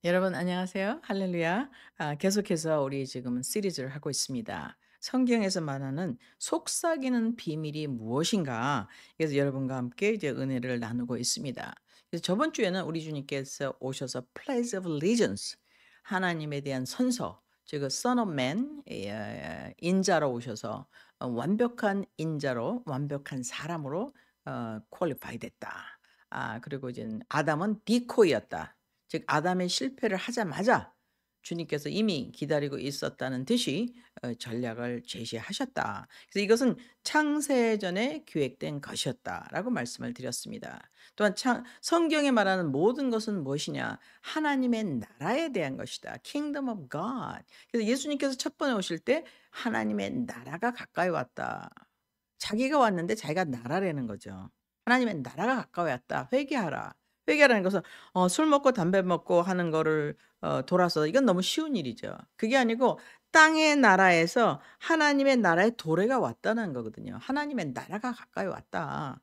여러분 안녕하세요. 할렐루야. 계속해서 우리 지금 시리즈를 하고 있습니다. 성경에서 말하는 속삭이는 비밀이 무엇인가? 그래서 여러분과 함께 이제 은혜를 나누고 있습니다. 그래서 저번 주에는 우리 주님께서 오셔서 Pledge of Allegiance, 하나님에 대한 선서, 즉 Son of Man, 인자로 오셔서 완벽한 인자로 완벽한 사람으로 퀄리파이 됐다. 그리고 이제 아담은 디코이였다. 즉 아담의 실패를 하자마자 주님께서 이미 기다리고 있었다는 듯이 전략을 제시하셨다. 그래서 이것은 창세전에 기획된 것이었다라고 말씀을 드렸습니다. 또한 성경에 말하는 모든 것은 무엇이냐? 하나님의 나라에 대한 것이다. Kingdom of God. 그래서 예수님께서 첫 번에 오실 때 하나님의 나라가 가까이 왔다. 자기가 왔는데 자기가 나라라는 거죠. 하나님의 나라가 가까이 왔다. 회개하라. 회개하라는 것은 술 먹고 담배 먹고 하는 거를 돌아서 이건 너무 쉬운 일이죠. 그게 아니고 땅의 나라에서 하나님의 나라의 도래가 왔다는 거거든요. 하나님의 나라가 가까이 왔다.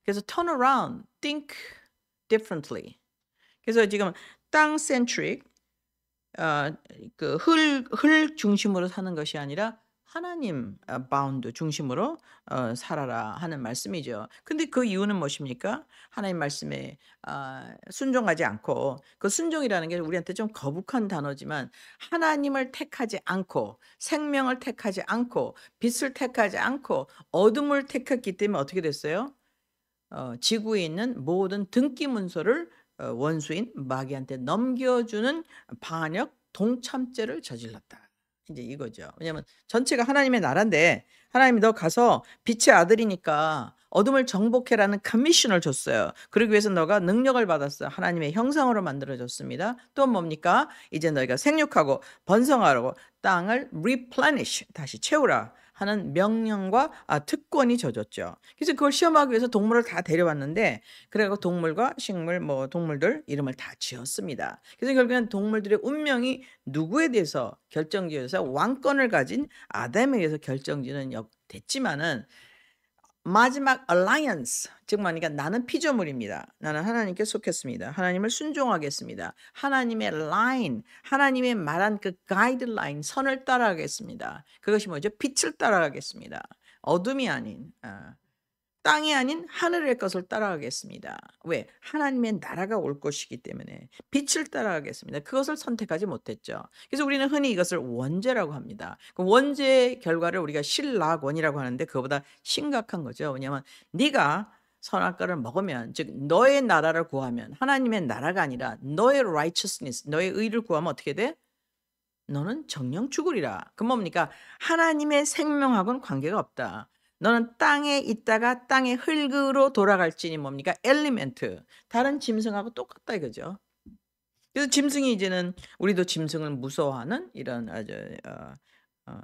그래서 turn around, think differently. 그래서 지금 땅 centric, 흙 중심으로 사는 것이 아니라 하나님 바운드 중심으로 살아라 하는 말씀이죠. 근데 그 이유는 무엇입니까? 하나님 말씀에 순종하지 않고, 그 순종이라는 게 우리한테 좀 거북한 단어지만 하나님을 택하지 않고 생명을 택하지 않고 빛을 택하지 않고 어둠을 택했기 때문에 어떻게 됐어요? 지구에 있는 모든 등기 문서를 원수인 마귀한테 넘겨주는 반역 동참죄를 저질렀다. 이제 이거죠. 왜냐하면 전체가 하나님의 나라인데 하나님이 너 가서 빛의 아들이니까 어둠을 정복해라는 커미션을 줬어요. 그러기 위해서 너가 능력을 받았어요. 하나님의 형상으로 만들어졌습니다. 또 뭡니까? 이제 너희가 생육하고 번성하라고 땅을 replenish, 다시 채우라 하는 명령과 특권이 져졌죠. 그래서 그걸 시험하기 위해서 동물을 다 데려왔는데, 그래서 동물과 식물 동물들 이름을 다 지었습니다. 그래서 결국엔 동물들의 운명이 누구에 대해서 결정지어서 왕권을 가진 아담에 의해서 결정지는 됐지만은 마지막 alliance, 즉 뭐니까 나는 피조물입니다. 나는 하나님께 속했습니다. 하나님을 순종하겠습니다. 하나님의 라인, 하나님의 말한 그 가이드라인, 선을 따라가겠습니다. 그것이 뭐죠? 빛을 따라가겠습니다. 어둠이 아닌, 땅이 아닌 하늘의 것을 따라가겠습니다. 왜? 하나님의 나라가 올 것이기 때문에 빛을 따라가겠습니다. 그것을 선택하지 못했죠. 그래서 우리는 흔히 이것을 원죄라고 합니다. 그 원죄의 결과를 우리가 신락원이라고 하는데 그거보다 심각한 거죠. 왜냐하면 네가 선악과를 먹으면, 즉 너의 나라를 구하면, 하나님의 나라가 아니라 너의 righteousness, 너의 의를 구하면 어떻게 돼? 너는 정령 죽으리라. 그 뭡니까? 하나님의 생명하고는 관계가 없다. 너는 땅에 있다가 땅의 흙으로 돌아갈지니 뭡니까? 엘리멘트. 다른 짐승하고 똑같다 이거죠. 그래서 짐승이 이제는 우리도 짐승을 무서워하는 이런 아주 어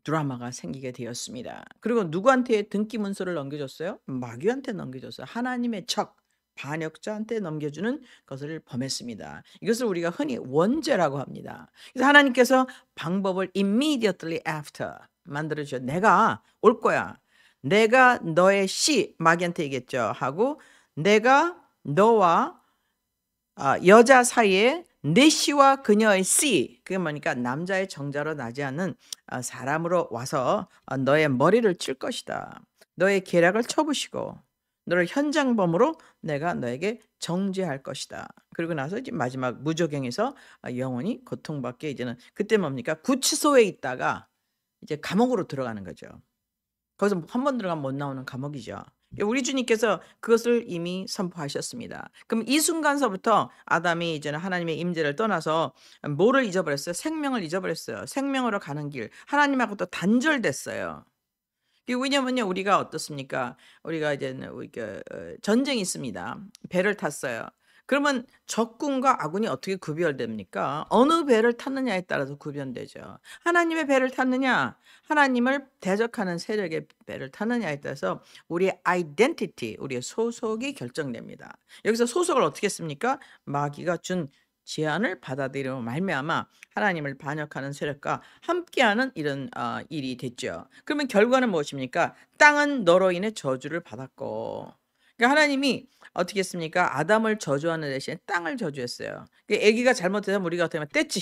드라마가 생기게 되었습니다. 그리고 누구한테 등기 문서를 넘겨줬어요? 마귀한테 넘겨줬어요. 하나님의 적, 반역자한테 넘겨주는 것을 범했습니다. 이것을 우리가 흔히 원죄라고 합니다. 그래서 하나님께서 방법을 immediately after 만들어 주셔. 내가 올 거야. 내가 너의 씨, 마귀한테 얘기했죠. 하고 내가 너와 여자 사이에 내 씨와 그녀의 씨, 그게 뭐니까 남자의 정자로 나지 않는 사람으로 와서 너의 머리를 칠 것이다. 너의 계략을 쳐부시고 너를 현장범으로 내가 너에게 정죄할 것이다. 그리고 나서 이제 마지막 무저갱에서 영원히 고통받게, 이제는 그때 뭡니까? 구치소에 있다가 이제 감옥으로 들어가는 거죠. 거기서 한 번 들어가면 못 나오는 감옥이죠. 우리 주님께서 그것을 이미 선포하셨습니다. 그럼 이 순간서부터 아담이 이제는 하나님의 임재를 떠나서 뭐를 잊어버렸어요? 생명을 잊어버렸어요. 생명으로 가는 길, 하나님하고 또 단절됐어요. 왜냐면요, 우리가 어떻습니까? 우리가 이제는 전쟁이 있습니다. 배를 탔어요. 그러면 적군과 아군이 어떻게 구별됩니까? 어느 배를 탔느냐에 따라서 구별되죠. 하나님의 배를 탔느냐, 하나님을 대적하는 세력의 배를 탔느냐에 따라서 우리의 아이덴티티, 우리의 소속이 결정됩니다. 여기서 소속을 어떻게 했습니까? 마귀가 준 제안을 받아들이며 말미암아 하나님을 반역하는 세력과 함께하는 이런 일이 됐죠. 그러면 결과는 무엇입니까? 땅은 너로 인해 저주를 받았고, 그러니까 하나님이 어떻게 했습니까? 아담을 저주하는 대신에 땅을 저주했어요. 그 아기가 잘못해서 우리가 어떻게 하면 떼지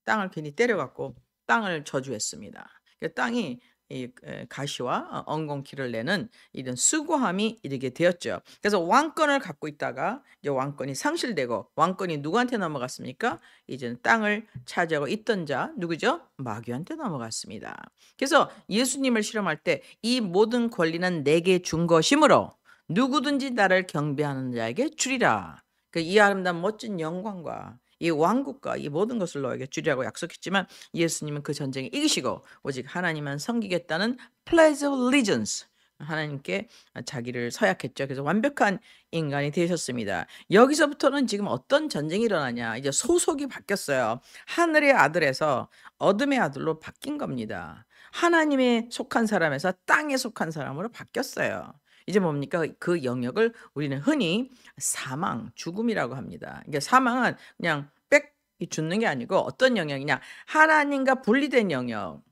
땅을 괜히 때려 갖고 땅을 저주했습니다. 그 땅이 이 가시와 엉겅퀴를 내는 이런 수고함이 이르게 되었죠. 그래서 왕권을 갖고 있다가 이제 왕권이 상실되고 왕권이 누구한테 넘어갔습니까? 이제는 땅을 차지하고 있던 자 누구죠? 마귀한테 넘어갔습니다. 그래서 예수님을 실험할 때 이 모든 권리는 내게 준 것이므로 누구든지 나를 경배하는 자에게 주리라. 이 아름다운 멋진 영광과 이 왕국과 이 모든 것을 너에게 주리라고 약속했지만 예수님은 그 전쟁에 이기시고 오직 하나님만 섬기겠다는 pledge of allegiance 하나님께 자기를 서약했죠. 그래서 완벽한 인간이 되셨습니다. 여기서부터는 지금 어떤 전쟁이 일어나냐? 이제 소속이 바뀌었어요. 하늘의 아들에서 어둠의 아들로 바뀐 겁니다. 하나님에 속한 사람에서 땅에 속한 사람으로 바뀌었어요. 이제 뭡니까? 그 영역을 우리는 흔히 사망, 죽음이라고 합니다. 이게 사망은 그냥 빽 죽는 게 아니고 어떤 영역이냐? 하나님과 분리된 영역.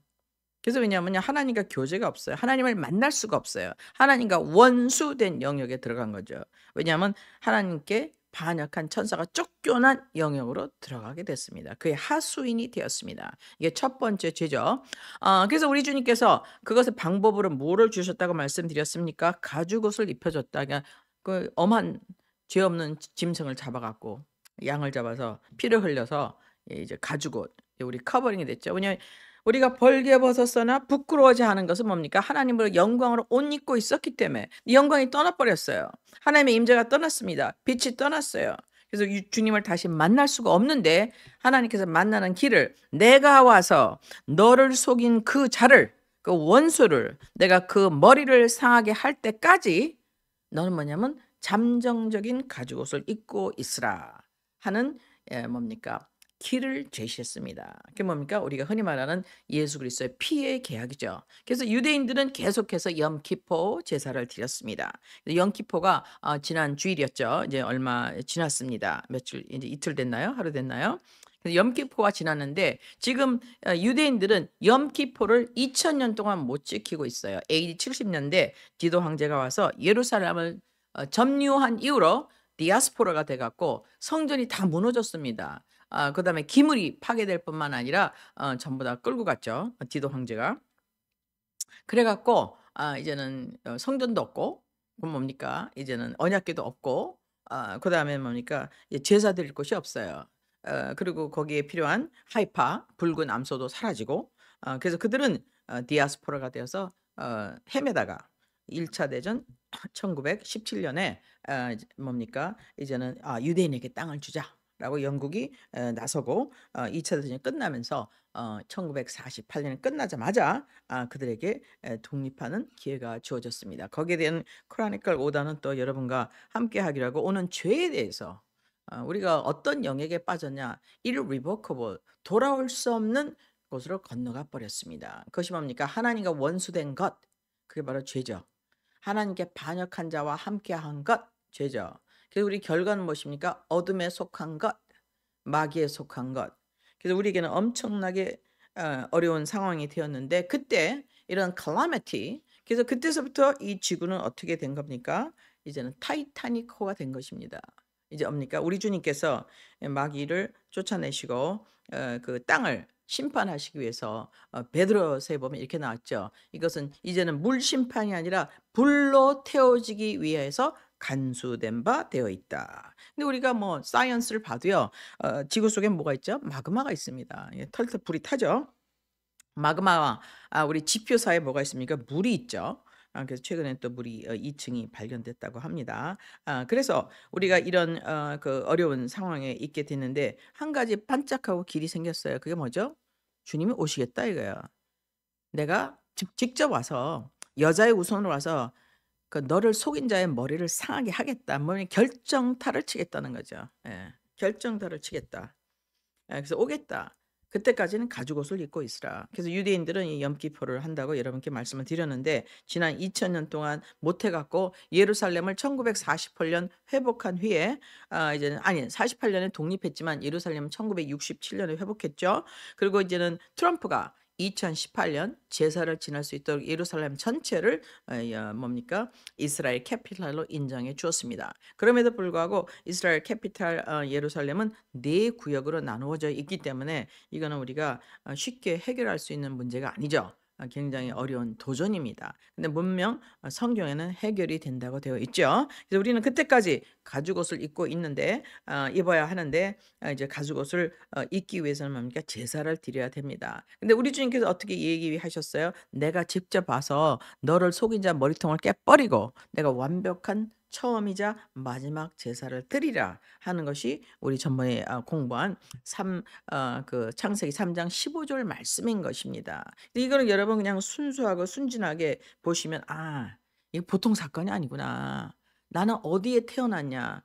그래서 왜냐하면요. 하나님과 교제가 없어요. 하나님을 만날 수가 없어요. 하나님과 원수된 영역에 들어간 거죠. 왜냐하면 하나님께 반역한 천사가 쫓겨난 영역으로 들어가게 됐습니다. 그의 하수인이 되었습니다. 이게 첫 번째 죄죠. 그래서 우리 주님께서 그것의 방법으로 뭐를 주셨다고 말씀드렸습니까? 가죽옷을 입혀줬다. 그러니까 그 엄한 죄 없는 짐승을 잡아갖고 양을 잡아서 피를 흘려서 이제 가죽옷 우리 커버링이 됐죠. 왜냐하면 우리가 벌게벗었으나 부끄러워하지 않은 것은 뭡니까? 하나님으로 영광으로 옷 입고 있었기 때문에 이 영광이 떠나버렸어요. 하나님의 임재가 떠났습니다. 빛이 떠났어요. 그래서 주님을 다시 만날 수가 없는데 하나님께서 만나는 길을 내가 와서 너를 속인 그 자를 그 원수를 내가 그 머리를 상하게 할 때까지 너는 뭐냐면 잠정적인 가죽옷을 입고 있으라 하는 뭡니까? 길을 제시했습니다. 그게 뭡니까? 우리가 흔히 말하는 예수 그리스도의 피의 계약이죠. 그래서 유대인들은 계속해서 염키포 제사를 드렸습니다. 염키포가 지난 주일이었죠. 이제 얼마 지났습니다. 며칠 이제 이틀 됐나요? 하루 됐나요? 염키포가 지났는데 지금 유대인들은 염키포를 2000년 동안 못 지키고 있어요. AD 70년대 디도 황제가 와서 예루살렘을 점유한 이후로 디아스포라가 돼갖고 성전이 다 무너졌습니다. 그다음에 기물이 파괴될 뿐만 아니라 전부 다 끌고 갔죠. 디도 황제가. 그래갖고 이제는 성전도 없고 그럼 뭡니까? 이제는 언약궤도 없고 그다음에 뭡니까? 제사 드릴 곳이 없어요. 그리고 거기에 필요한 하이파 붉은 암소도 사라지고 그래서 그들은 디아스포라가 되어서 헤매다가 1차 대전 1917년에 뭡니까? 이제는 유대인에게 땅을 주자라고 영국이 나서고 2차 대전이 끝나면서 1948년이 끝나자마자 그들에게 독립하는 기회가 주어졌습니다. 거기에 대한 크로니클 5단은 또 여러분과 함께 하기로 하고 오는 죄에 대해서 우리가 어떤 영역에 빠졌냐? irrevocable 돌아올 수 없는 곳으로 건너가 버렸습니다. 그것이 뭡니까? 하나님과 원수된 것 그게 바로 죄죠. 하나님께 반역한 자와 함께한 것 죄죠. 그래서 우리 결과는 무엇입니까? 어둠에 속한 것, 마귀에 속한 것. 그래서 우리에게는 엄청나게 어려운 상황이 되었는데 그때 이런 calamity 그래서 그때서부터 이 지구는 어떻게 된 겁니까? 이제는 타이타닉호가 된 것입니다. 이제 뭡니까? 우리 주님께서 마귀를 쫓아내시고 그 땅을 심판하시기 위해서 베드로서에 보면 이렇게 나왔죠. 이것은 이제는 물 심판이 아니라 불로 태워지기 위해서 간수된 바 되어 있다. 근데 우리가 뭐 사이언스를 봐도요. 지구 속에 뭐가 있죠? 마그마가 있습니다. 털털 불이 타죠. 마그마와 우리 지표사에 뭐가 있습니까? 물이 있죠. 그래서 최근에 또 물이 2층이 발견됐다고 합니다. 그래서 우리가 이런 그 어려운 상황에 있게 됐는데 한 가지 반짝하고 길이 생겼어요. 그게 뭐죠? 주님이 오시겠다 이거예요. 내가 직접 와서 여자의 우선으로 와서 그 너를 속인 자의 머리를 상하게 하겠다. 뭐 결정타를 치겠다는 거죠. 예. 결정타를 치겠다. 그래서 오겠다. 그때까지는 가죽옷을 입고 있으라. 그래서 유대인들은 이 염기포를 한다고 여러분께 말씀을 드렸는데 지난 2000년 동안 못 해갖고 예루살렘을 1948년 회복한 후에 이제는 48년에 독립했지만 예루살렘은 1967년에 회복했죠. 그리고 이제는 트럼프가 2018년 제사를 지낼 수 있도록 예루살렘 전체를 뭡니까? 이스라엘 캐피탈로 인정해 주었습니다. 그럼에도 불구하고 이스라엘 캐피탈 예루살렘은 네 구역으로 나누어져 있기 때문에 이거는 우리가 쉽게 해결할 수 있는 문제가 아니죠. 굉장히 어려운 도전입니다. 근데 분명 성경에는 해결이 된다고 되어 있죠. 그래서 우리는 그때까지 가죽옷을 입고 있는데 입어야 하는데 이제 가죽옷을 입기 위해서는 뭡니까? 제사를 드려야 됩니다. 근데 우리 주님께서 어떻게 얘기하셨어요? 내가 직접 와서 너를 속인 자 머리통을 깨버리고 내가 완벽한 처음이자 마지막 제사를 드리라 하는 것이 우리 전번에 공부한 그 창세기 3장 15절 말씀인 것입니다. 이거는 여러분 그냥 순수하고 순진하게 보시면 이거 보통 사건이 아니구나. 나는 어디에 태어났냐?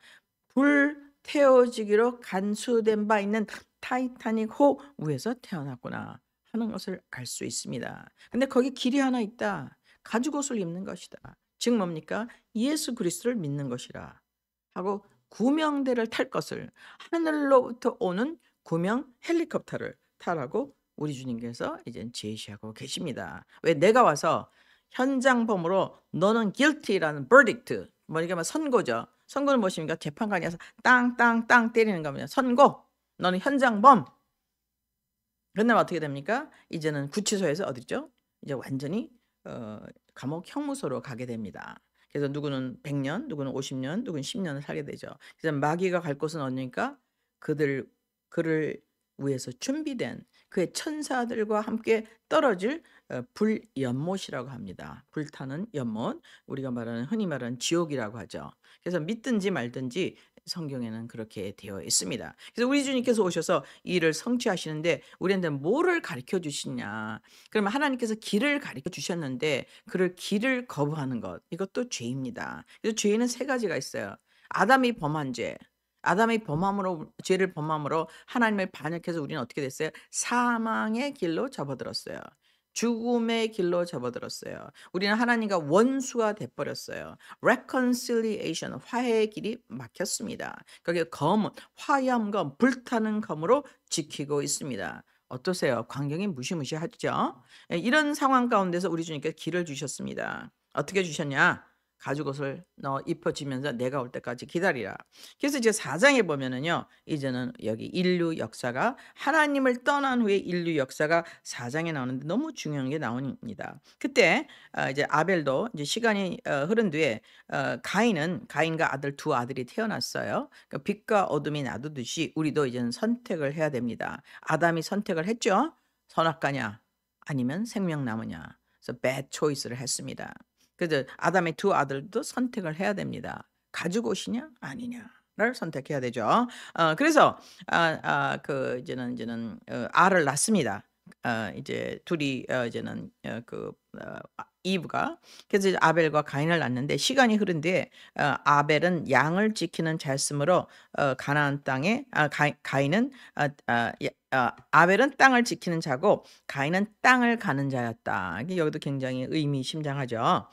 불 태워지기로 간수된 바 있는 타이타닉 호 위에서 태어났구나 하는 것을 알 수 있습니다. 근데 거기 길이 하나 있다. 가죽옷을 입는 것이다. 즉 뭡니까? 예수 그리스도를 믿는 것이라 하고 구명대를 탈 것을 하늘로부터 오는 구명 헬리콥터를 타라고 우리 주님께서 이제 제시하고 계십니다. 왜 내가 와서 현장범으로 너는 guilty라는 verdict, 뭐냐면 선고죠. 선고는 무엇입니까? 재판관이 와서 땅땅땅 때리는 겁니다. 선고, 너는 현장범. 그러면 어떻게 됩니까? 이제는 구치소에서 어디죠? 이제 완전히 감옥 형무소로 가게 됩니다. 그래서 누구는 100년, 누구는 50년, 누구는 10년을 살게 되죠. 그래서 마귀가 갈 곳은 어디니까? 그를 위해서 준비된 그의 천사들과 함께 떨어질 불연못이라고 합니다. 불타는 연못, 우리가 말하는 흔히 말하는 지옥이라고 하죠. 그래서 믿든지 말든지 성경에는 그렇게 되어 있습니다. 그래서 우리 주님께서 오셔서 이 일을 성취하시는데 우리한테 뭐를 가르쳐 주시냐? 그러면 하나님께서 길을 가르쳐 주셨는데 그를 길을 거부하는 것, 이것도 죄입니다. 그래서 죄에는 세 가지가 있어요. 아담이 범한 죄, 아담이 죄를 범함으로 하나님을 반역해서 우리는 어떻게 됐어요? 사망의 길로 접어들었어요. 죽음의 길로 접어들었어요. 우리는 하나님과 원수가 돼 버렸어요. reconciliation, 화해의 길이 막혔습니다. 거기에 검은 화염검, 불타는 검으로 지키고 있습니다. 어떠세요? 광경이 무시무시하죠? 이런 상황 가운데서 우리 주님께서 길을 주셨습니다. 어떻게 주셨냐? 가죽옷을 입혀지면서 내가 올 때까지 기다리라. 그래서 이제 4장에 보면은요. 이제는 여기 인류 역사가 하나님을 떠난 후에 인류 역사가 4장에 나오는데 너무 중요한 게 나옵니다. 그때 이제 아벨도 이제 시간이 흐른 뒤에 가인과 아들 두 아들이 태어났어요. 그러니까 빛과 어둠이 나누듯이 우리도 이제는 선택을 해야 됩니다. 아담이 선택을 했죠. 선악과냐 아니면 생명나무냐. 그래서 bad choice를 했습니다. 그래서 아담의 두 아들도 선택을 해야 됩니다. 가죽옷이냐 아니냐를 선택해야 되죠. 그래서 이제는 알을 낳습니다. 이제 둘이 이제는 이브가 그래서 이제 아벨과 가인을 낳는데 시간이 흐른 뒤에 아벨은 양을 지키는 자였으므로 가나안 땅에 가인은 아벨은 땅을 지키는 자고 가인은 땅을 가는 자였다. 여기도 굉장히 의미심장하죠.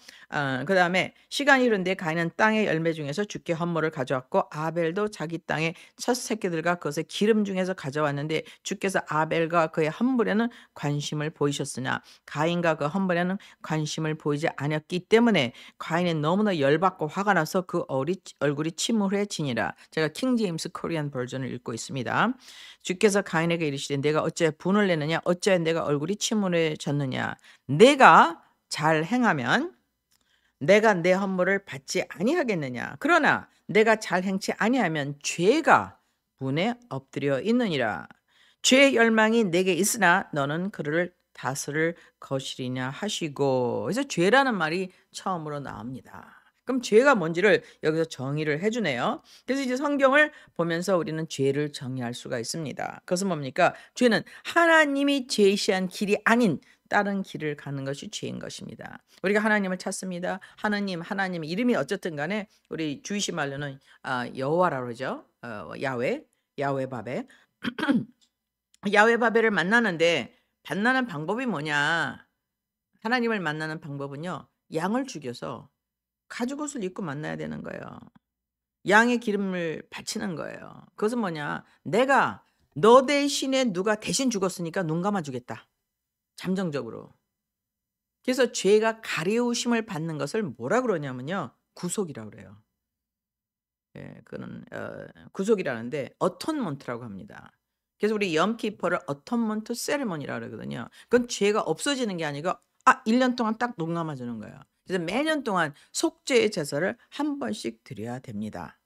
그다음에 시간이 흐른데 가인은 땅의 열매 중에서 주께 헌물을 가져왔고 아벨도 자기 땅의 첫 새끼들과 그것의 기름 중에서 가져왔는데 주께서 아벨과 그의 헌물에는 관심을 보이셨으나 가인과 그 헌물에는 관심을 보이지 않았기 때문에 가인은 너무나 열받고 화가 나서 그 얼굴이 침울해지니라. 제가 킹제임스 코리안 버전을 읽고 있습니다. 주께서 가인에게 이르시되 내가 어찌 분을 내느냐 어찌 내가 얼굴이 침울해졌느냐 내가 잘 행하면 내가 내 헌물을 받지 아니하겠느냐 그러나 내가 잘 행치 아니하면 죄가 분에 엎드려 있느니라. 죄의 열망이 내게 있으나 너는 그를 다스릴 것이리냐 하시고. 그래서 죄라는 말이 처음으로 나옵니다. 그럼 죄가 뭔지를 여기서 정의를 해주네요. 그래서 이제 성경을 보면서 우리는 죄를 정의할 수가 있습니다. 그것은 뭡니까? 죄는 하나님이 제시한 길이 아닌 다른 길을 가는 것이 죄인 것입니다. 우리가 하나님을 찾습니다. 하나님 이름이 어쨌든 간에 우리 주이시 말로는 여호와라고 그러죠. 야훼바벨. 야훼바벨을 만나는데 만나는 방법이 뭐냐? 하나님을 만나는 방법은요. 양을 죽여서 가죽옷을 입고 만나야 되는 거예요. 양의 기름을 바치는 거예요. 그것은 뭐냐? 내가 너 대신에 누가 대신 죽었으니까 눈 감아 주겠다. 잠정적으로. 그래서 죄가 가리우심을 받는 것을 뭐라 그러냐면요. 구속이라고 그래요. 예. 그거는 구속이라는데 어톤먼트라고 합니다. 그래서 우리 염키퍼를 어톤먼트 세리머니라 그러거든요. 그건 죄가 없어지는 게 아니고 1년 동안 딱 눈 감아 주는 거예요. 그래서 매년 동안 속죄의 제사를 한 번씩 드려야 됩니다.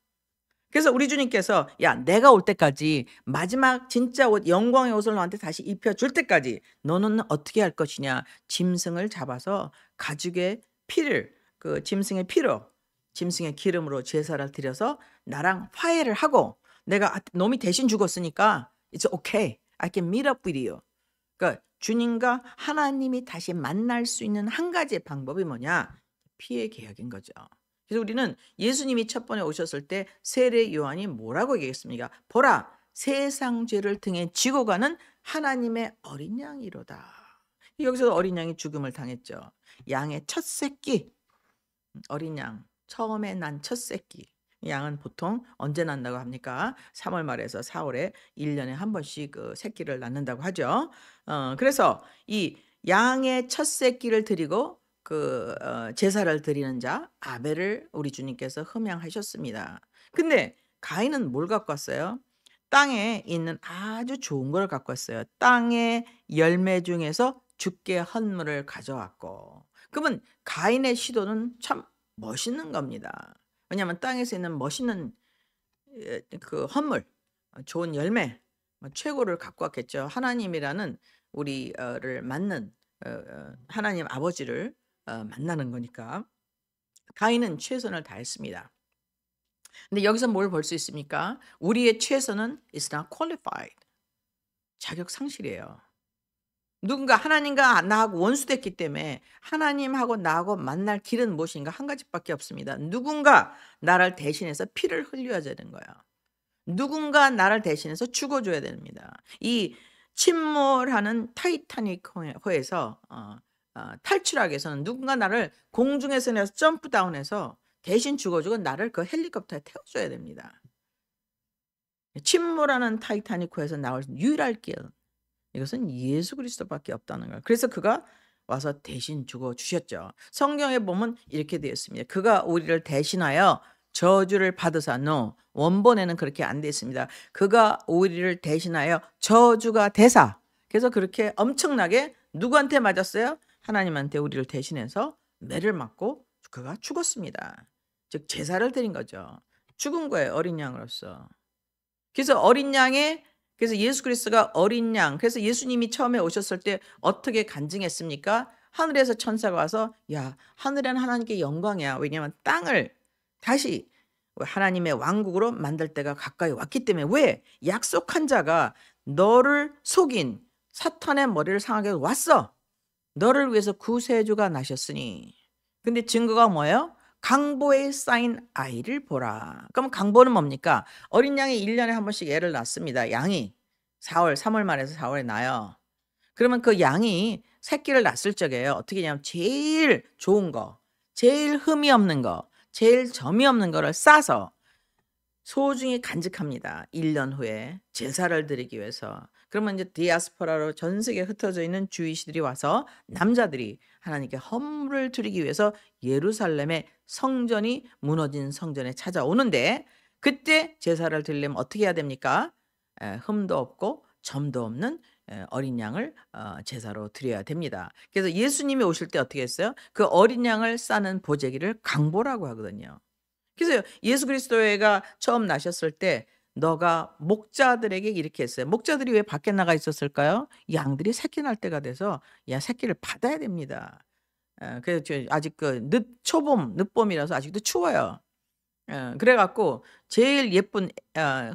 그래서 우리 주님께서 "야 내가 올 때까지 마지막 진짜 옷 영광의 옷을 너한테 다시 입혀 줄 때까지 너는 어떻게 할 것이냐." 짐승을 잡아서 가죽의 피를 그 짐승의 피로 짐승의 기름으로 제사를 드려서 나랑 화해를 하고 "내가 놈이 대신 죽었으니까 It's okay. I can meet up with you." 그러니까 주님과 하나님이 다시 만날 수 있는 한 가지의 방법이 뭐냐? 피의 계약인 거죠. 그래서 우리는 예수님이 첫 번에 오셨을 때 세례 요한이 뭐라고 얘기했습니까? "보라 세상 죄를 등에 지고 가는 하나님의 어린 양이로다." 여기서 어린 양이 죽음을 당했죠. 양의 첫 새끼 어린 양 처음에 난 첫 새끼. 양은 보통 언제 낳는다고 합니까? 3월 말에서 4 월에 1 년에 한 번씩 그 새끼를 낳는다고 하죠. 그래서 이 양의 첫 새끼를 드리고 제사를 드리는 자 아벨을 우리 주님께서 흠양하셨습니다. 근데 가인은 뭘 갖고 왔어요? 땅에 있는 아주 좋은 걸 갖고 왔어요. 땅의 열매 중에서 주께 헌물을 가져왔고. 그러면 가인의 시도는 참 멋있는 겁니다. 왜냐하면 땅에서 있는 멋있는 그 헌물, 좋은 열매, 최고를 갖고 왔겠죠. 하나님이라는 우리를 만난 하나님 아버지를 만나는 거니까. 가인은 최선을 다했습니다. 근데 여기서 뭘 볼 수 있습니까? 우리의 최선은 is not qualified. 자격 상실이에요. 누군가 하나님과 나하고 원수됐기 때문에 하나님하고 나하고 만날 길은 무엇인가 한 가지밖에 없습니다. 누군가 나를 대신해서 피를 흘려야 되는 거예요. 누군가 나를 대신해서 죽어줘야 됩니다. 이 침몰하는 타이타닉 호에서 탈출하기 위해서는 누군가 나를 공중에서 내서 점프다운해서 대신 죽어주고 나를 그 헬리콥터에 태워줘야 됩니다. 침몰하는 타이타닉 호에서 나올 유일할 길 이것은 예수 그리스도밖에 없다는 거예요. 그래서 그가 와서 대신 죽어 주셨죠. 성경에 보면 이렇게 되어 있습니다. 그가 우리를 대신하여 저주를 받으사 원본에는 그렇게 안 되어 있습니다. 그가 우리를 대신하여 저주가 되사. 그래서 그렇게 엄청나게 누구한테 맞았어요? 하나님한테 우리를 대신해서 매를 맞고 그가 죽었습니다. 즉 제사를 드린 거죠. 죽은 거예요. 어린 양으로서. 그래서 어린 양의 그래서 예수 그리스도가 어린 양 그래서 예수님이 처음에 오셨을 때 어떻게 간증했습니까? 하늘에서 천사가 와서 "야 하늘에는 하나님께 영광이야." 왜냐하면 땅을 다시 하나님의 왕국으로 만들 때가 가까이 왔기 때문에 왜? 약속한 자가 너를 속인 사탄의 머리를 상하게 왔어. 너를 위해서 구세주가 나셨으니. 근데 증거가 뭐예요? 강보에 쌓인 아이를 보라. 그럼 강보는 뭡니까? 어린 양이 1 년에 한 번씩 애를 낳습니다. 양이 3월 말에서 4 월에 낳아요. 그러면 그 양이 새끼를 낳았을 적에요. 어떻게 하냐면 제일 좋은 거, 제일 흠이 없는 거, 제일 점이 없는 거를 싸서 소중히 간직합니다. 1년 후에 제사를 드리기 위해서. 그러면 이제 디아스포라로 전 세계에 흩어져 있는 주이시들이 와서 남자들이 하나님께 헌물을 드리기 위해서 예루살렘의 성전이 무너진 성전에 찾아오는데 그때 제사를 드리려면 어떻게 해야 됩니까? 흠도 없고 점도 없는 어린 양을 제사로 드려야 됩니다. 그래서 예수님이 오실 때 어떻게 했어요? 그 어린 양을 싸는 보재기를 강보라고 하거든요. 그래서 예수 그리스도가 처음 나셨을 때 너가 목자들에게 이렇게 했어요. 목자들이 왜 밖에 나가 있었을까요? 양들이 새끼 날 때가 돼서 야 새끼를 받아야 됩니다. 그래서 아직 초봄, 늦봄이라서 아직도 추워요. 그래 갖고 제일 예쁜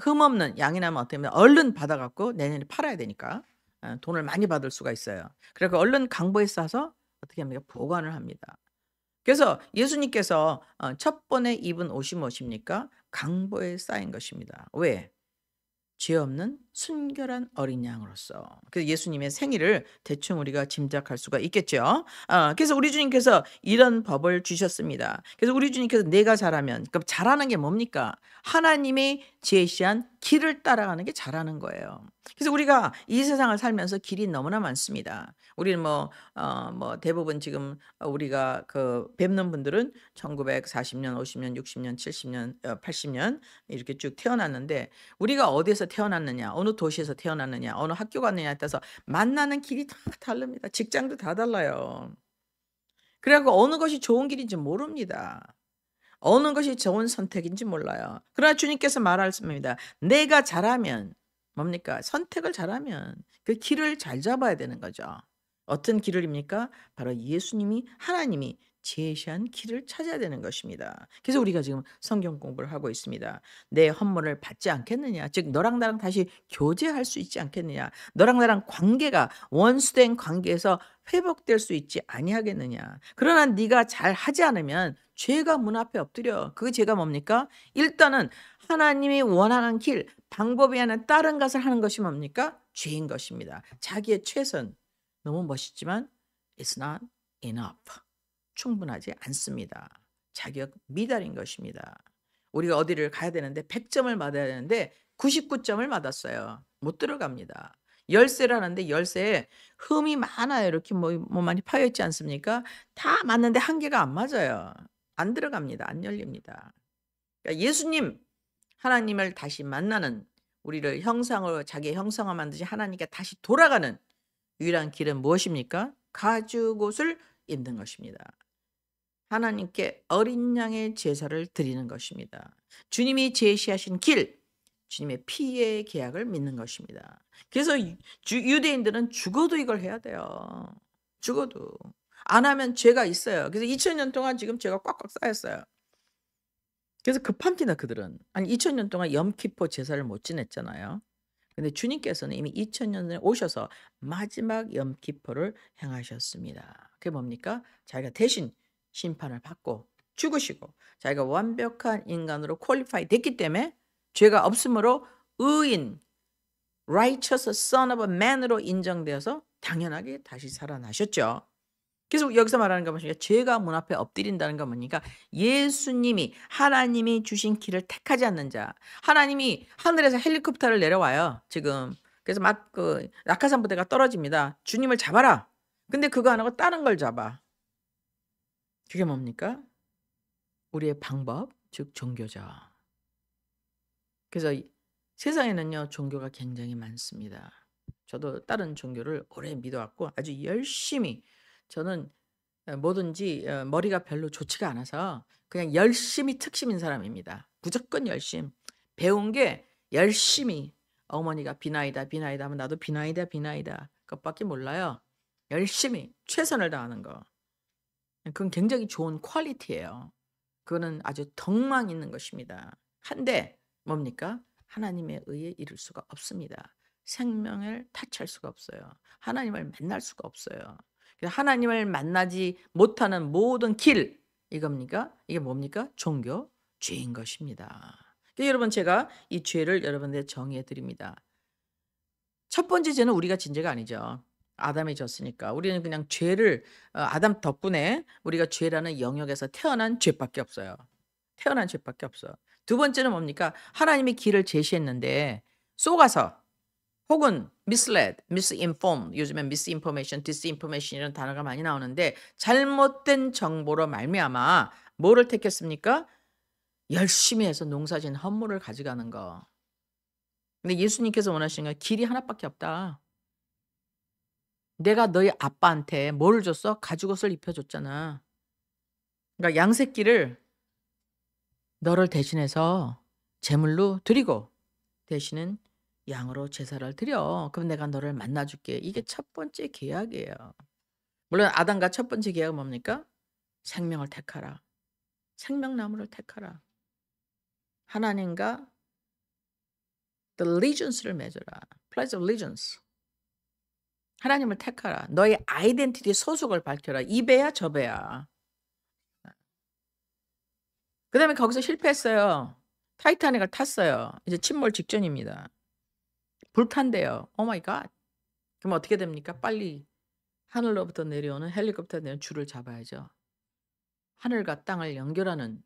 흠 없는 양이 나면 어떻게 하면 얼른 받아 갖고 내년에 팔아야 되니까 돈을 많이 받을 수가 있어요. 그래 갖고 얼른 강보에 싸서 어떻게 합니까? 보관을 합니다. 그래서 예수님께서 첫 번에 입은 옷이 무엇입니까? 강보에 쌓인 것입니다. 왜? 죄 없는 순결한 어린 양으로서. 그래서 예수님의 생일을 대충 우리가 짐작할 수가 있겠죠. 그래서 우리 주님께서 이런 법을 주셨습니다. 그래서 우리 주님께서 내가 잘하면, 그럼 잘하는 게 뭡니까? 하나님이 제시한 길을 따라가는 게 잘하는 거예요. 그래서 우리가 이 세상을 살면서 길이 너무나 많습니다. 우리는 뭐 대부분 지금 우리가 그 뵙는 분들은 1940년, 50년, 60년, 70년, 80년 이렇게 쭉 태어났는데, 우리가 어디에서 태어났느냐, 어느 도시에서 태어났느냐, 어느 학교 갔느냐에 따라서 만나는 길이 다 다릅니다. 직장도 다 달라요. 그래 갖고 어느 것이 좋은 길인지 모릅니다. 어느 것이 좋은 선택인지 몰라요. 그러나 주님께서 말씀입니다. 내가 잘하면 뭡니까? 선택을 잘하면 그 길을 잘 잡아야 되는 거죠. 어떤 길을입니까? 바로 예수님이, 하나님이 제시한 길을 찾아야 되는 것입니다. 그래서 우리가 지금 성경 공부를 하고 있습니다. 내 헌물을 받지 않겠느냐? 즉 너랑 나랑 다시 교제할 수 있지 않겠느냐? 너랑 나랑 관계가 원수된 관계에서 회복될 수 있지 아니하겠느냐? 그러나 네가 잘 하지 않으면 죄가 문 앞에 엎드려. 그 죄가 뭡니까? 일단은 하나님이 원하는 길, 방법이 아니라 다른 것을 하는 것이 뭡니까? 죄인 것입니다. 자기의 최선. 너무 멋있지만 it's not enough. 충분하지 않습니다. 자격 미달인 것입니다. 우리가 어디를 가야 되는데 100점을 받아야 되는데 99점을 받았어요. 못 들어갑니다. 열쇠라는데 열쇠에 흠이 많아요. 이렇게 뭐 많이 파여 있지 않습니까? 다 맞는데 한 개가 안 맞아요. 안 들어갑니다. 안 열립니다. 그러니까 예수님, 하나님을 다시 만나는, 우리를 형상으로 자기의 형상화 만드신 하나님께 다시 돌아가는 유일한 길은 무엇입니까? 가죽옷을 입는 것입니다. 하나님께 어린 양의 제사를 드리는 것입니다. 주님이 제시하신 길, 주님의 피의 계약을 믿는 것입니다. 그래서 유대인들은 죽어도 이걸 해야 돼요. 죽어도. 안 하면 죄가 있어요. 그래서 2000년 동안 지금 죄가 꽉꽉 쌓였어요. 그래서 급합니다, 그들은. 아니 2000년 동안 염키포 제사를 못 지냈잖아요. 근데 주님께서는 이미 2000년 전에 오셔서 마지막 염키포를 행하셨습니다. 그게 뭡니까? 자기가 대신 심판을 받고 죽으시고 자기가 완벽한 인간으로 퀄리파이 됐기 때문에 죄가 없으므로 의인, righteous son of a man으로 인정되어서 당연하게 다시 살아나셨죠. 그래서 여기서 말하는 건 무엇입니까? 죄가 문 앞에 엎드린다는 건 뭡니까? 예수님이, 하나님이 주신 길을 택하지 않는 자. 하나님이 하늘에서 헬리콥터를 내려와요, 지금. 그래서 막 그 낙하산 부대가 떨어집니다. 주님을 잡아라. 근데 그거 안 하고 다른 걸 잡아. 그게 뭡니까? 우리의 방법, 즉 종교죠. 그래서 세상에는요, 종교가 굉장히 많습니다. 저도 다른 종교를 오래 믿어왔고 아주 열심히, 저는 뭐든지 머리가 별로 좋지가 않아서 그냥 열심히 특심인 사람입니다. 무조건 열심. 배운 게 열심히, 어머니가 비나이다 비나이다 하면 나도 비나이다 비나이다 그것밖에 몰라요. 열심히 최선을 다하는 거. 그건 굉장히 좋은 퀄리티예요. 그거는 아주 덕망 있는 것입니다. 한데 뭡니까? 하나님의 의에 이룰 수가 없습니다. 생명을 타치할 수가 없어요. 하나님을 만날 수가 없어요. 하나님을 만나지 못하는 모든 길, 이겁니까? 이게 뭡니까? 종교, 죄인 것입니다. 여러분, 제가 이 죄를 여러분들에게 정의해 드립니다. 첫 번째 죄는 우리가 진 죄가 아니죠. 아담이 졌으니까. 우리는 그냥 죄를, 아담 덕분에 우리가 죄라는 영역에서 태어난 죄밖에 없어요. 태어난 죄밖에 없어. 두 번째는 뭡니까? 하나님이 길을 제시했는데 속아서, 혹은 misled, misinformed, 요즘엔 misinformation, disinformation 이런 단어가 많이 나오는데 잘못된 정보로 말미암아 뭐를 택했습니까? 열심히 해서 농사진 헌물을 가져가는 거. 근데 예수님께서 원하시는 건 길이 하나밖에 없다. 내가 너희 아빠한테 뭐를 줬어? 가죽옷을 입혀줬잖아. 그러니까 양새끼를 너를 대신해서 제물로 드리고 대신은 양으로 제사를 드려. 그럼 내가 너를 만나줄게. 이게 첫 번째 계약이에요. 물론 아담과 첫 번째 계약은 뭡니까? 생명을 택하라. 생명나무를 택하라. 하나님과 the allegiance를 맺어라. pledge of allegiance. 하나님을 택하라. 너의 아이덴티티 소속을 밝혀라. 이 배야 저 배야. 그다음에 거기서 실패했어요. 타이타닉을 탔어요. 이제 침몰 직전입니다. 불탄대요. 오 마이 갓. 그럼 어떻게 됩니까? 빨리 하늘로부터 내려오는 헬리콥터 내는 줄을 잡아야죠. 하늘과 땅을 연결하는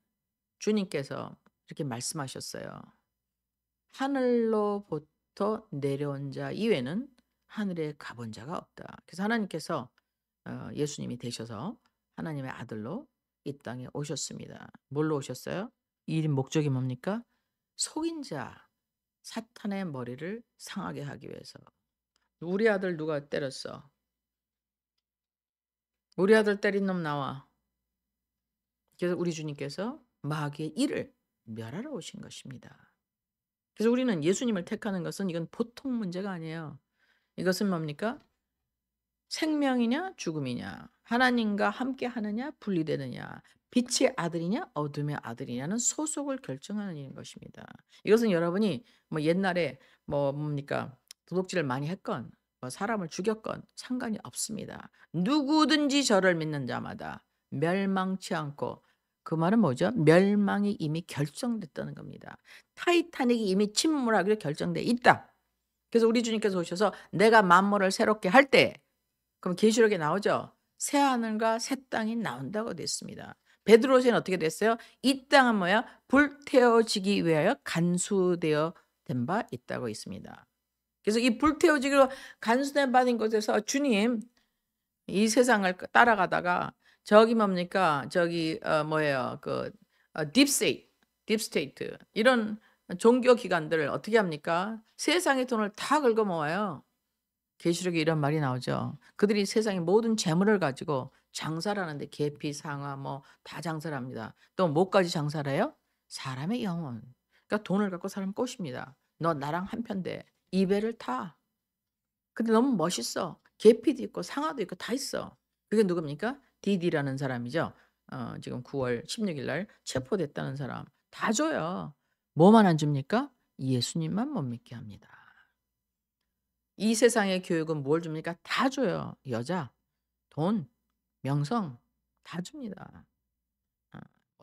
주님께서 이렇게 말씀하셨어요. 하늘로부터 내려온 자 이외에는 하늘에 가본 자가 없다. 그래서 하나님께서 예수님이 되셔서 하나님의 아들로 이 땅에 오셨습니다. 뭘로 오셨어요? 이 목적이 뭡니까? 속인 자, 사탄의 머리를 상하게 하기 위해서. 우리 아들 누가 때렸어? 우리 아들 때린 놈 나와. 그래서 우리 주님께서 마귀의 일을 멸하러 오신 것입니다. 그래서 우리는 예수님을 택하는 것은 이건 보통 문제가 아니에요. 이것은 뭡니까? 생명이냐 죽음이냐, 하나님과 함께 하느냐 분리되느냐, 빛의 아들이냐 어둠의 아들이냐는 소속을 결정하는 일인 것입니다. 이것은 여러분이 뭐 옛날에 뭐 뭡니까 도둑질을 많이 했건 뭐 사람을 죽였건 상관이 없습니다. 누구든지 저를 믿는 자마다 멸망치 않고, 그 말은 뭐죠? 멸망이 이미 결정됐다는 겁니다. 타이타닉이 이미 침몰하기로 결정돼 있다. 그래서 우리 주님께서 오셔서 내가 만물을 새롭게 할때, 그럼 계시록에 나오죠. 새 하늘과 새 땅이 나온다고 됐습니다. 베드로서에는 어떻게 됐어요? 이 땅은 뭐야? 불태워지기 위하여 간수되어 된 바 있다고 있습니다. 그래서 이 불태워지기로 간수된 바인 곳에서 주님 이 세상을 따라가다가 저기 뭡니까? 저기 뭐예요? 그 딥스테이트 이런 종교 기관들을 어떻게 합니까? 세상의 돈을 다 긁어모아요. 계시록에 이런 말이 나오죠. 그들이 세상의 모든 재물을 가지고 장사를 하는데 계피, 상아 뭐 다 장사를 합니다. 또 뭐까지 장사를 해요? 사람의 영혼. 그러니까 돈을 갖고 사람 꼬십니다. 너 나랑 한편 돼. 이 배를 타. 근데 너무 멋있어. 계피도 있고 상아도 있고 다 있어. 그게 누굽니까? 디디라는 사람이죠. 지금 9월 16일 날 체포됐다는 사람. 다 줘요. 뭐만 안 줍니까? 예수님만 못 믿게 합니다. 이 세상의 교육은 뭘 줍니까? 다 줘요. 여자, 돈, 명성 다 줍니다.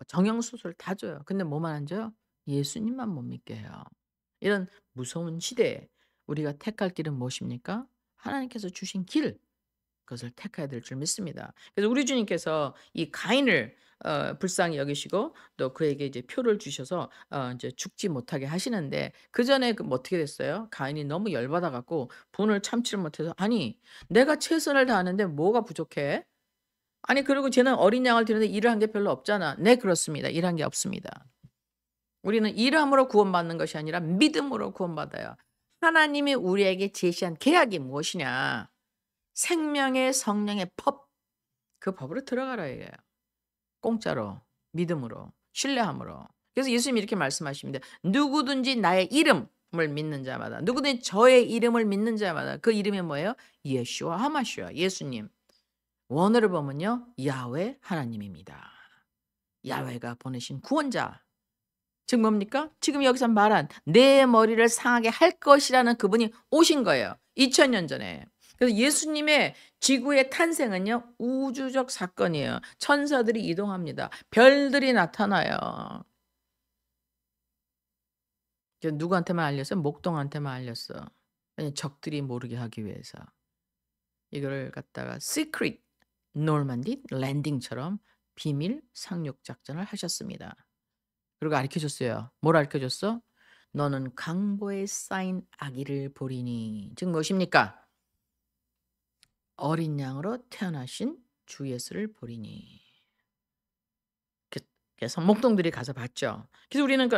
정형수술 다 줘요. 근데 뭐만 안 줘요? 예수님만 못 믿게 해요. 이런 무서운 시대에 우리가 택할 길은 무엇입니까? 하나님께서 주신 길, 그것을 택해야 될 줄 믿습니다. 그래서 우리 주님께서 이 가인을 불쌍히 여기시고 또 그에게 이제 표를 주셔서 이제 죽지 못하게 하시는데, 그 전에 뭐 어떻게 됐어요? 가인이 너무 열받아 갖고 분을 참지를 못해서 아니 내가 최선을 다하는데 뭐가 부족해? 아니 그리고 쟤는 어린 양을 드리는데 일을 한 게 별로 없잖아. 네 그렇습니다. 일한 게 없습니다. 우리는 일함으로 구원받는 것이 아니라 믿음으로 구원받아요. 하나님이 우리에게 제시한 계약이 무엇이냐? 생명의 성령의 법, 그 법으로 들어가라 이거예요. 공짜로, 믿음으로, 신뢰함으로. 그래서 예수님이 이렇게 말씀하십니다. 누구든지 나의 이름을 믿는 자마다, 누구든지 저의 이름을 믿는 자마다, 그 이름이 뭐예요? 예슈아 하마슈아, 예수님. 원어를 보면요, 야훼 하나님입니다. 야훼가 보내신 구원자. 즉 뭡니까? 지금 여기서 말한 내 머리를 상하게 할 것이라는 그분이 오신 거예요. 2000년 전에. 그래서 예수님의 지구의 탄생은요, 우주적 사건이에요. 천사들이 이동합니다. 별들이 나타나요. 누구한테만 알렸어요? 목동한테만 알렸어. 적들이 모르게 하기 위해서. 이걸 갖다가 시크릿 노르만디 랜딩처럼 비밀 상륙 작전을 하셨습니다. 그리고 가르쳐줬어요. 뭘 가르쳐줬어? 너는 강보에 쌓인 아기를 보리니. 즉 무엇입니까? 어린 양으로 태어나신 주 예수를 보리니. 그래서 목동들이 가서 봤죠. 그래서 우리는 그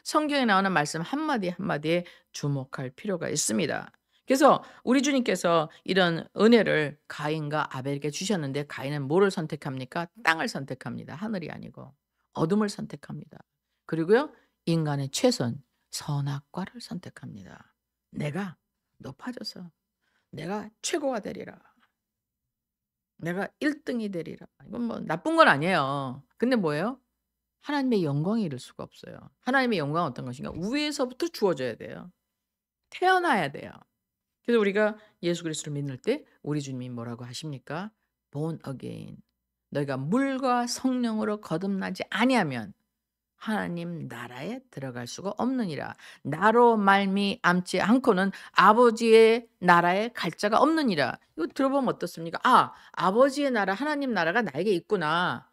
성경에 나오는 말씀 한마디 한마디에 주목할 필요가 있습니다. 그래서 우리 주님께서 이런 은혜를 가인과 아벨에게 주셨는데, 가인은 뭐를 선택합니까? 땅을 선택합니다. 하늘이 아니고 어둠을 선택합니다. 그리고요, 인간의 최선 선악과를 선택합니다. 내가 높아져서 내가 최고가 되리라. 내가 1등이 되리라. 이건 뭐 나쁜 건 아니에요. 근데 뭐예요? 하나님의 영광에 이를 수가 없어요. 하나님의 영광은 어떤 것인가? 위에서부터 주어져야 돼요. 태어나야 돼요. 그래서 우리가 예수 그리스도를 믿을 때 우리 주님이 뭐라고 하십니까? born again. 너희가 물과 성령으로 거듭나지 아니하면 하나님 나라에 들어갈 수가 없느니라. 나로 말미암지 않고는 아버지의 나라에 갈 자가 없느니라. 이거 들어보면 어떻습니까? 아, 아버지의 나라, 하나님 나라가 나에게 있구나.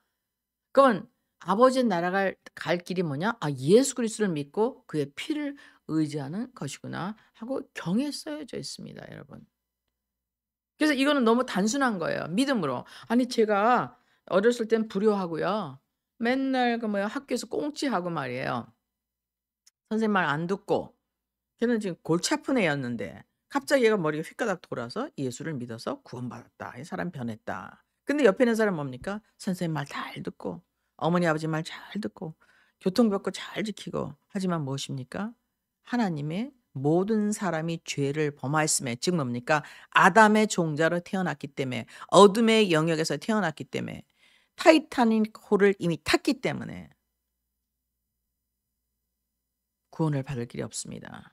그건 아버지의 나라가 갈 길이 뭐냐? 아, 예수 그리스도를 믿고 그의 피를 의지하는 것이구나 하고 경에 써여져 있습니다, 여러분. 그래서 이거는 너무 단순한 거예요. 믿음으로. 아니 제가 어렸을 땐 불효하고요. 맨날 그 뭐야 학교에서 꽁찌하고 말이에요. 선생님 말 안 듣고 걔는 지금 골치 아픈 애였는데 갑자기 얘가 머리가 휘가닥 돌아서 예수를 믿어서 구원받았다. 이 사람 변했다. 근데 옆에 있는 사람은 뭡니까? 선생님 말 잘 듣고 어머니 아버지 말 잘 듣고 교통법규 잘 지키고 하지만 무엇입니까? 하나님의 모든 사람이 죄를 범하였음에 즉 뭡니까? 아담의 종자로 태어났기 때문에 어둠의 영역에서 태어났기 때문에 타이타닉 호를 이미 탔기 때문에 구원을 받을 길이 없습니다.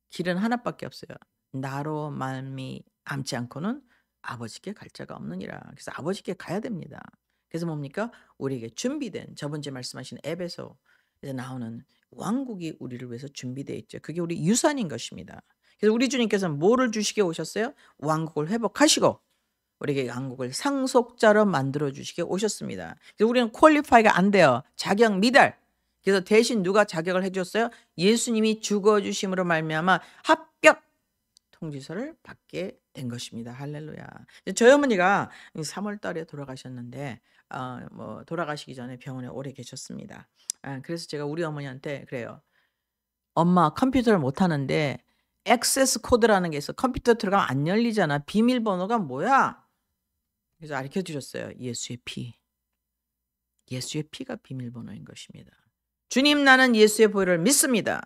길은 하나밖에 없어요. 나로 말미암지 않고는 아버지께 갈 자가 없느니라. 그래서 아버지께 가야 됩니다. 그래서 뭡니까? 우리에게 준비된 저번 주에 말씀하신 에베소에서 나오는 왕국이 우리를 위해서 준비되어 있죠. 그게 우리 유산인 것입니다. 그래서 우리 주님께서는 뭐를 주시게 오셨어요? 왕국을 회복하시고 우리에게 왕국을 상속자로 만들어 주시게 오셨습니다. 그래서 우리는 퀄리파이가 안 돼요. 자격 미달. 그래서 대신 누가 자격을 해줬어요? 예수님이 죽어주심으로 말미암아 합격 통지서를 받게 된 것입니다. 할렐루야. 저희 어머니가 3월 달에 돌아가셨는데 뭐 돌아가시기 전에 병원에 오래 계셨습니다. 그래서 제가 우리 어머니한테 그래요. 엄마 컴퓨터를 못하는데 액세스 코드라는 게 있어. 컴퓨터 들어가면 안 열리잖아. 비밀번호가 뭐야? 그래서 가르쳐 주셨어요. 예수의 피. 예수의 피가 비밀번호인 것입니다. 주님 나는 예수의 보혈을 믿습니다.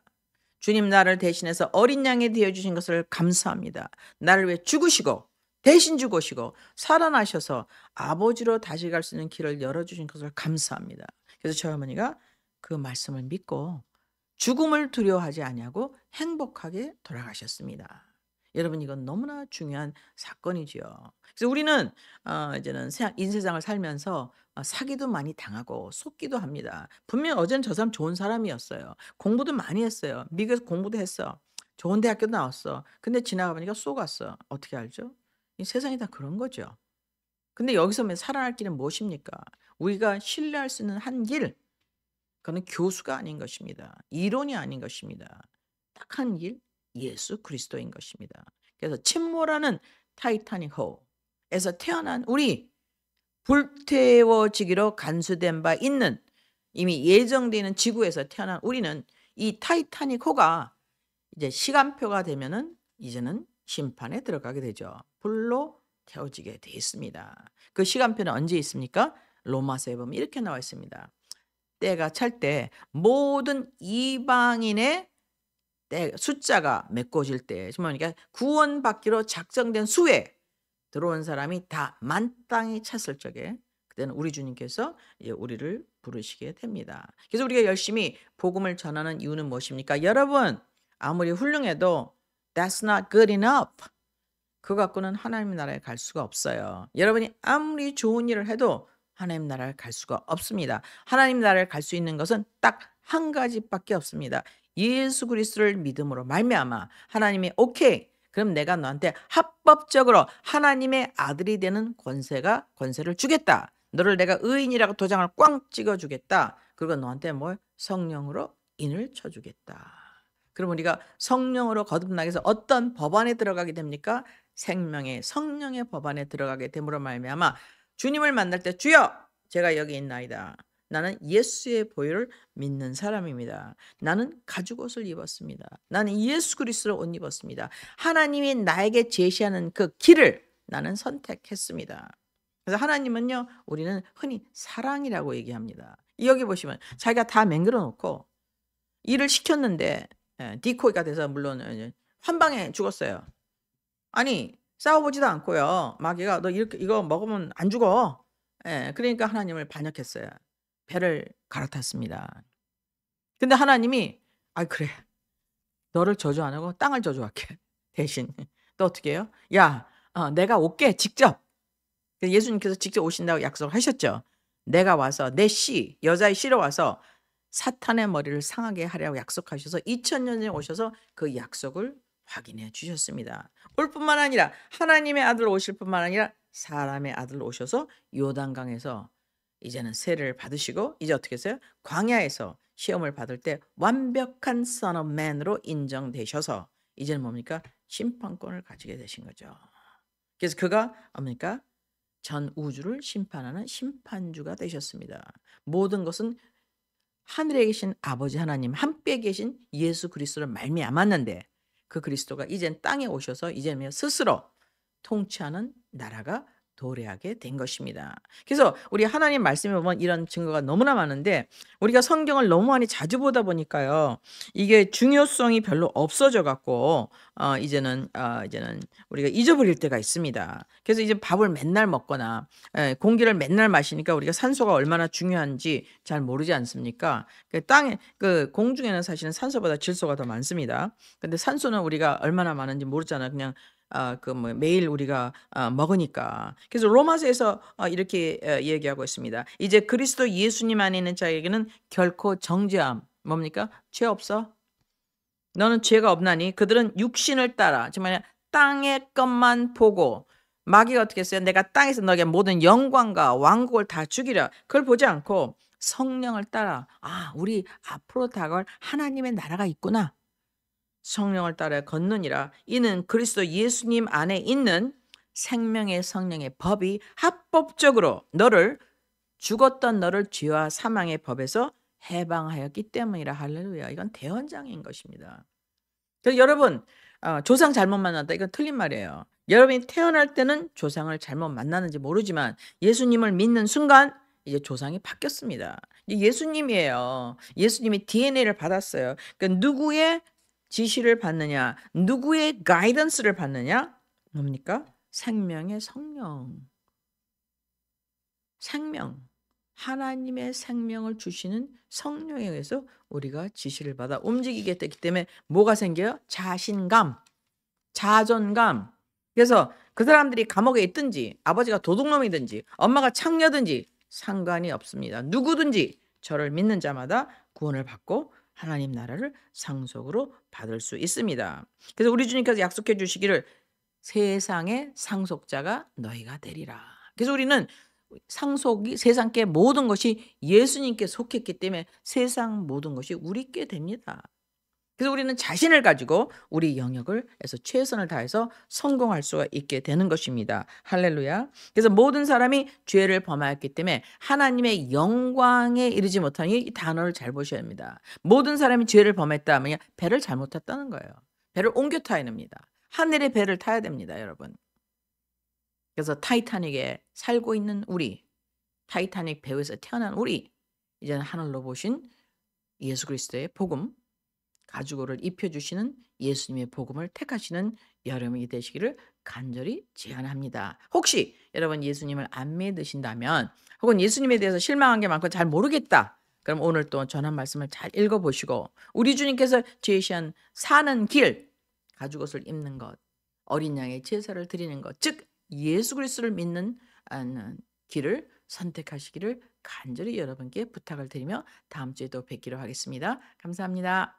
주님 나를 대신해서 어린 양이 되어주신 것을 감사합니다. 나를 위해 죽으시고 대신 죽으시고 살아나셔서 아버지로 다시 갈 수 있는 길을 열어주신 것을 감사합니다. 그래서 저희 어머니가 그 말씀을 믿고 죽음을 두려워하지 아니하고 행복하게 돌아가셨습니다. 여러분 이건 너무나 중요한 사건이지요. 그래서 우리는 이제는 인세상을 살면서 사기도 많이 당하고 속기도 합니다. 분명 어제는 저 사람 좋은 사람이었어요. 공부도 많이 했어요. 미국에서 공부도 했어. 좋은 대학교도 나왔어. 근데 지나가 보니까 쏘갔어. 어떻게 알죠? 이 세상이 다 그런 거죠. 근데 여기서 살아날 길은 무엇입니까? 우리가 신뢰할 수 있는 한 길, 그거는 교수가 아닌 것입니다. 이론이 아닌 것입니다. 딱 한 길, 예수 그리스도인 것입니다. 그래서 침몰하는 타이타닉 호에서 태어난 우리 불태워지기로 간수된 바 있는 이미 예정되어 있는 지구에서 태어난 우리는 이 타이타닉 호가 이제 시간표가 되면은 이제는 심판에 들어가게 되죠. 불로 태워지게 돼 있습니다. 그 시간표는 언제 있습니까? 로마서에 보면 이렇게 나와 있습니다. 때가 찰 때 모든 이방인의 때 숫자가 메꿔질 때 정말 그러니까 구원받기로 작정된 수에 들어온 사람이 다 만땅이 찼을 적에 그때는 우리 주님께서 이제 우리를 부르시게 됩니다. 그래서 우리가 열심히 복음을 전하는 이유는 무엇입니까? 여러분 아무리 훌륭해도 that's not good enough. 그거 갖고는 하나님 나라에 갈 수가 없어요. 여러분이 아무리 좋은 일을 해도 하나님 나라를 갈 수가 없습니다. 하나님 나라를 갈 수 있는 것은 딱 한 가지밖에 없습니다. 예수 그리스도를 믿음으로 말미암아 하나님이 오케이 그럼 내가 너한테 합법적으로 하나님의 아들이 되는 권세를 주겠다. 너를 내가 의인이라고 도장을 꽝 찍어주겠다. 그리고 너한테 뭘 성령으로 인을 쳐주겠다. 그럼 우리가 성령으로 거듭나게 해서 어떤 법안에 들어가게 됩니까? 생명의 성령의 법안에 들어가게 됨으로 말미암아 주님을 만날 때 주여 제가 여기 있나이다. 나는 예수의 보혈을 믿는 사람입니다. 나는 가죽옷을 입었습니다. 나는 예수 그리스도를 옷 입었습니다. 하나님이 나에게 제시하는 그 길을 나는 선택했습니다. 그래서 하나님은요 우리는 흔히 사랑이라고 얘기합니다. 여기 보시면 자기가 다 맹글어 놓고 일을 시켰는데 디코이가 돼서 물론 한 방에 죽었어요. 아니 싸워보지도 않고요. 막 얘가 너 이렇게 이거 먹으면 안 죽어. 그러니까 하나님을 반역했어요. 배를 갈아탔습니다. 근데 하나님이 아 그래 너를 저주 안 하고 땅을 저주할게 대신 또 어떻게 해요? 야 내가 올게 직접. 예수님께서 직접 오신다고 약속하셨죠. 내가 와서 내 씨 여자의 씨로 와서 사탄의 머리를 상하게 하려고 약속하셔서 2000년 전에 오셔서 그 약속을 확인해 주셨습니다. 올 뿐만 아니라 하나님의 아들 오실 뿐만 아니라 사람의 아들 오셔서 요단강에서 이제는 세례를 받으시고 이제 어떻게 했어요? 광야에서 시험을 받을 때 완벽한 Son of Man으로 인정되셔서 이제는 뭡니까? 심판권을 가지게 되신 거죠. 그래서 그가 뭡니까? 전 우주를 심판하는 심판주가 되셨습니다. 모든 것은 하늘에 계신 아버지 하나님 함께 계신 예수 그리스도를 말미암았는데 그 그리스도가 이젠 땅에 오셔서 이제는 스스로 통치하는 나라가 도래하게 된 것입니다. 그래서 우리 하나님 말씀에 보면 이런 증거가 너무나 많은데 우리가 성경을 너무 많이 자주 보다 보니까요. 이게 중요성이 별로 없어져 갖고 이제는 우리가 잊어버릴 때가 있습니다. 그래서 이제 밥을 맨날 먹거나 공기를 맨날 마시니까 우리가 산소가 얼마나 중요한지 잘 모르지 않습니까? 그 공중에는 사실은 산소보다 질소가 더 많습니다. 근데 산소는 우리가 얼마나 많은지 모르잖아요. 그냥 매일 우리가 먹으니까. 그래서 로마서에서 이렇게 얘기하고 있습니다. 이제 그리스도 예수님 안에 있는 자에게는 결코 정죄함 뭡니까? 죄 없어? 너는 죄가 없나니 그들은 육신을 따라 정말 땅의 것만 보고 마귀가 어떻게 했어요? 내가 땅에서 너에게 모든 영광과 왕국을 다 주기라. 그걸 보지 않고 성령을 따라 우리 앞으로 다가올 하나님의 나라가 있구나. 성령을 따라 걷느니라. 이는 그리스도 예수님 안에 있는 생명의 성령의 법이 합법적으로 죽었던 너를 죄와 사망의 법에서 해방하였기 때문이라. 할렐루야. 이건 대원장인 것입니다. 그래서 여러분 조상 잘못 만났다. 이건 틀린 말이에요. 여러분이 태어날 때는 조상을 잘못 만나는지 모르지만 예수님을 믿는 순간 이제 조상이 바뀌었습니다. 이제 예수님이에요. 예수님이 DNA를 받았어요. 그러니까 누구의 지시를 받느냐, 누구의 가이던스를 받느냐? 뭡니까? 생명의 성령. 생명. 하나님의 생명을 주시는 성령에 의해서 우리가 지시를 받아 움직이게 되기 때문에 뭐가 생겨요? 자신감, 자존감. 그래서 그 사람들이 감옥에 있든지 아버지가 도둑놈이든지 엄마가 창녀든지 상관이 없습니다. 누구든지 저를 믿는 자마다 구원을 받고 하나님 나라를 상속으로 받을 수 있습니다. 그래서 우리 주님께서 약속해 주시기를 세상의 상속자가 너희가 되리라. 그래서 우리는 상속이 세상께 모든 것이 예수님께 속했기 때문에 세상 모든 것이 우리께 됩니다. 그래서 우리는 자신을 가지고 우리 영역을 해서 최선을 다해서 성공할 수가 있게 되는 것입니다. 할렐루야. 그래서 모든 사람이 죄를 범하였기 때문에 하나님의 영광에 이르지 못한 이 단어를 잘 보셔야 합니다. 모든 사람이 죄를 범했다 하면 배를 잘못 탔다는 거예요. 배를 옮겨 타야 됩니다. 하늘의 배를 타야 됩니다, 여러분. 그래서 타이타닉에 살고 있는 우리, 타이타닉 배에서 태어난 우리, 이제는 하늘로 보신 예수 그리스도의 복음, 가죽옷을 입혀주시는 예수님의 복음을 택하시는 여러분이 되시기를 간절히 제안합니다. 혹시 여러분 예수님을 안 믿으신다면 혹은 예수님에 대해서 실망한 게 많고 잘 모르겠다. 그럼 오늘 또 전한 말씀을 잘 읽어보시고 우리 주님께서 제시한 사는 길, 가죽옷을 입는 것, 어린 양의 제사를 드리는 것, 즉 예수 그리스도를 믿는 길을 선택하시기를 간절히 여러분께 부탁을 드리며 다음 주에 또 뵙기로 하겠습니다. 감사합니다.